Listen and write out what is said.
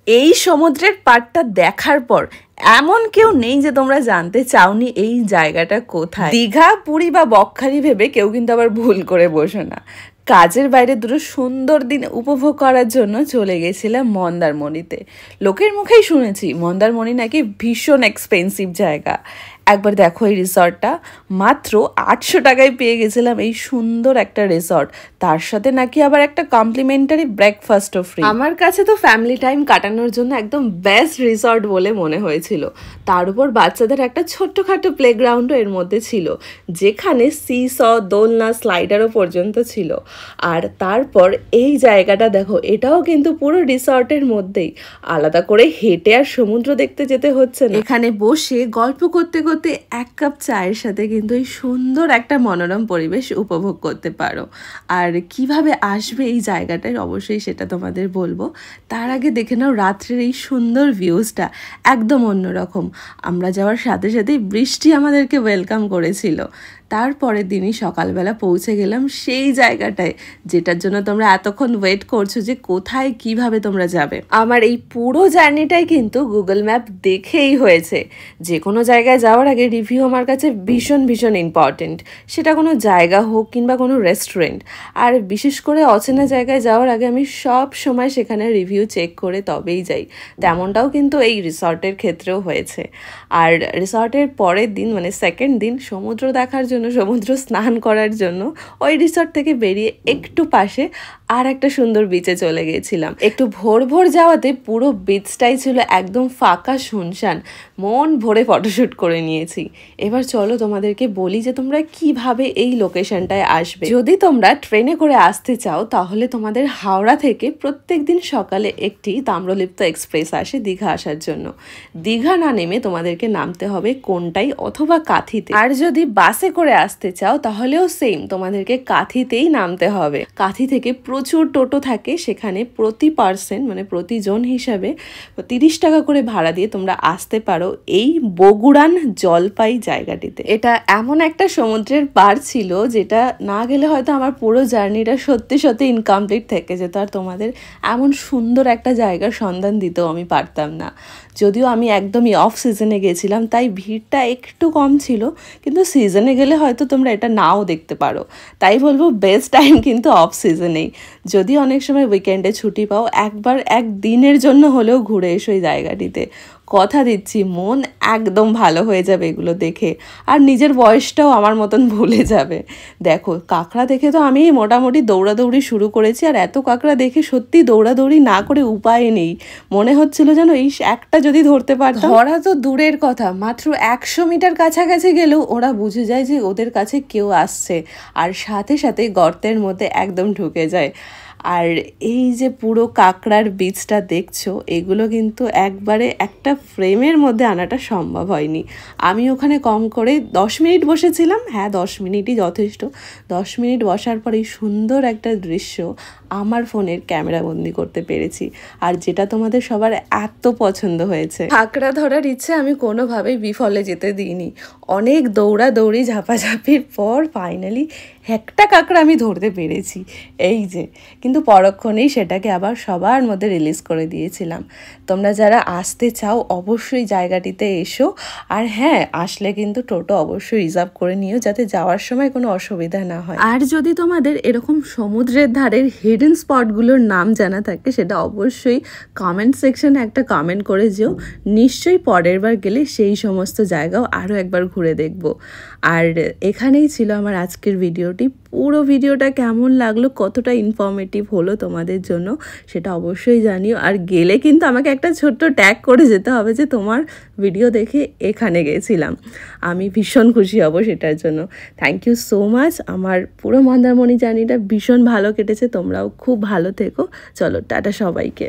এই সমুদ্রের পাড়টা দেখার পর এমন কেউ নেই যে তোমরা জানতে চাওনি এই জায়গাটা কোথায়। দীঘা, পুরী বা বকখালি ভেবে কেউ কিন্তু আবার ভুল করে বসো না। কাজের বাইরে দুটো সুন্দর দিন উপভোগ করার জন্য চলে গেছিলাম মন্দারমণিতে। লোকের মুখেই শুনেছি মন্দারমণি নাকি ভীষণ এক্সপেন্সিভ জায়গা। একবার দেখো এই রিসর্টটা, মাত্র 800 টাকায় পেয়ে গেছিলাম এই সুন্দর একটা রিসর্ট। তার সাথে নাকি আবার একটা কমপ্লিমেন্টারি ব্রেকফাস্টও ফ্রি। আমার কাছে তো ফ্যামিলি টাইম কাটানোর জন্য একদম বেস্ট রিসর্ট বলে মনে হয়েছিল। তার উপর বাচ্চাদের একটা ছোট্টখাটো প্লেগ্রাউন্ডও এর মধ্যে ছিল, যেখানে সি-স, দোলনা, স্লাইডারও পর্যন্ত ছিল। আর তারপর এই জায়গাটা দেখো, এটাও কিন্তু পুরো রিসর্টের মধ্যেই, আলাদা করে হেঁটে আর সমুদ্র দেখতে যেতে হচ্ছে না। এখানে বসে গল্প করতে করতে এক কাপ চায়ের সাথে কিন্তু এই সুন্দর একটা মনোরম পরিবেশ উপভোগ করতে পারো। আর কিভাবে আসবে এই জায়গাটায় অবশ্যই সেটা তোমাদের বলবো। তার আগে দেখে নাও রাত্রের এই সুন্দর ভিউজটা, একদম অন্যরকম। আমরা যাওয়ার সাথে সাথেই বৃষ্টি আমাদেরকে ওয়েলকাম করেছিল। তারপরের দিনই সকালবেলা পৌঁছে গেলাম সেই জায়গাটায় যেটার জন্য তোমরা এতক্ষণ ওয়েট করছো যে কোথায় কিভাবে তোমরা যাবে। আমার এই পুরো জার্নিটাই কিন্তু গুগল ম্যাপ দেখেই হয়েছে। যে কোনো জায়গায় যাওয়ার আগে রিভিউ আমার কাছে ভীষণ ভীষণ ইম্পর্টেন্ট, সেটা কোনো জায়গা হোক কিংবা কোনো রেস্টুরেন্ট। আর বিশেষ করে অচেনা জায়গায় যাওয়ার আগে আমি সব সময় সেখানে রিভিউ চেক করে তবেই যাই। তেমনটাও কিন্তু এই রিসর্টের ক্ষেত্রেও হয়েছে। আর রিসর্টের পরের দিন মানে সেকেন্ড দিন সমুদ্র দেখার জন্য, সমুদ্র স্নান করার জন্য ওই রিসর্ট থেকে বেরিয়ে একটু পাশে আর একটা সুন্দর বিচে চলে গেছিলাম। একটু ভোর ভোর যাওয়াতে পুরো বিচটাই ছিল একদম ফাঁকা, শুনশান। মন ভরে ফটোশ্যুট করে নিয়েছি। এবার চলো তোমাদেরকে বলি যে তোমরা কিভাবে এই লোকেশনটায় আসবে। যদি তোমরা ট্রেনে করে আসতে চাও তাহলে তোমাদের হাওড়া থেকে প্রত্যেক দিন সকালে একটি তাম্রলিপ্ত এক্সপ্রেস আসে দীঘা আসার জন্য। দীঘা না নেমে তোমাদেরকে নামতে হবে কোনটাই অথবা কাঁথিতে। আর যদি বাসে করে আসতে চাও তাহলেও সেম, তোমাদেরকে কাঁথিতেই নামতে হবে। কাঁথি থেকে প্রচুর টোটো থাকে, সেখানে প্রতি পার্সন মানে প্রতিজন হিসাবে 30 টাকা করে ভাড়া দিয়ে তোমরা আসতে পারো এই বগুড়ান জলপাই জায়গাটিতে। এটা এমন একটা সমুদ্রের পাড় ছিল যেটা না গেলে হয়তো আমার পুরো জার্নিটা সত্যি সত্যি ইনকমপ্লিট থেকে যেত, আর তোমাদের এমন সুন্দর একটা জায়গার সন্ধান দিতেও আমি পারতাম না। যদিও আমি একদমই অফ সিজনে গেছিলাম, তাই ভিড়টা একটু কম ছিল, কিন্তু সিজনে গেলে হয়তো তোমরা এটা নাও দেখতে পারো। তাই বলবো বেস্ট টাইম কিন্তু অফ সিজনেই। যদি অনেক সময় উইকেন্ডে ছুটি পাও, একবার একদিনের জন্য হলেও ঘুরে এসো এই জায়গাটিতে। কথা দিচ্ছি মন একদম ভালো হয়ে যাবে এগুলো দেখে, আর নিজের বয়সটাও আমার মতন ভুলে যাবে। দেখো কাঁকড়া দেখে তো আমি মোটামুটি দৌড়াদৌড়ি শুরু করেছি, আর এত কাঁকড়া দেখে সত্যি দৌড়াদৌড়ি না করে উপায় নেই। মনে হচ্ছিল যেন এই একটা যদি ধরতে পারতাম। ধরা তো দূরের কথা, মাত্র 100 মিটার কাছাকাছি গেলেও ওরা বুঝে যায় যে ওদের কাছে কেউ আসছে, আর সাথে সাথে গর্তের মধ্যে একদম ঢুকে যায়। আর এই যে পুরো কাঁকড়ার বীজটা দেখছো, এগুলো কিন্তু একবারে একটা ফ্রেমের মধ্যে আনাটা সম্ভব হয়নি। আমি ওখানে কম করে 10 মিনিট বসেছিলাম। হ্যাঁ, 10 মিনিটই যথেষ্ট। 10 মিনিট বসার পর এই সুন্দর একটা দৃশ্য আমার ফোনের ক্যামেরা বন্দি করতে পেরেছি, আর যেটা তোমাদের সবার এত পছন্দ হয়েছে। কাঁকড়া ধরার ইচ্ছে আমি কোনোভাবেই বিফলে যেতে দিইনি। অনেক দৌড়াদৌড়ি ঝাপাঝাপির পর ফাইনালি একটা কাঁকড়া আমি ধরতে পেরেছি, এই যে। কিন্তু পরক্ষণেই সেটাকে আবার সবার মধ্যে রিলিজ করে দিয়েছিলাম। তোমরা যারা আসতে চাও অবশ্যই জায়গাটিতে এসো। আর হ্যাঁ, আসলে কিন্তু টোটো অবশ্যই রিজার্ভ করে নিও, যাতে যাওয়ার সময় কোনো অসুবিধা না হয়। আর যদি তোমাদের এরকম সমুদ্রের ধারের হিডেন স্পটগুলোর নাম জানা থাকে, সেটা অবশ্যই কমেন্ট সেকশনে একটা কমেন্ট করে যেও। নিশ্চয়ই পরের বার গেলে সেই সমস্ত জায়গাও আরও একবার ঘুরে দেখব। আর এখানেই ছিল আমার আজকের ভিডিওটি। পুরো ভিডিওটা কেমন লাগলো, কতটা ইনফরমেটিভ হলো তোমাদের জন্য, সেটা অবশ্যই জানিও। আর গেলে কিন্তু আমাকে একটা ছোট্ট ট্যাগ করে যেতে হবে যে তোমার ভিডিও দেখে এখানে গেছিলাম। আমি ভীষণ খুশি হব সেটার জন্য। Thank you so much. আমার পুরো মন্দারমণি জার্নিটা ভীষণ ভালো কেটেছে, তোমরাও খুব ভালো থেকো। চলো টাটা সবাইকে।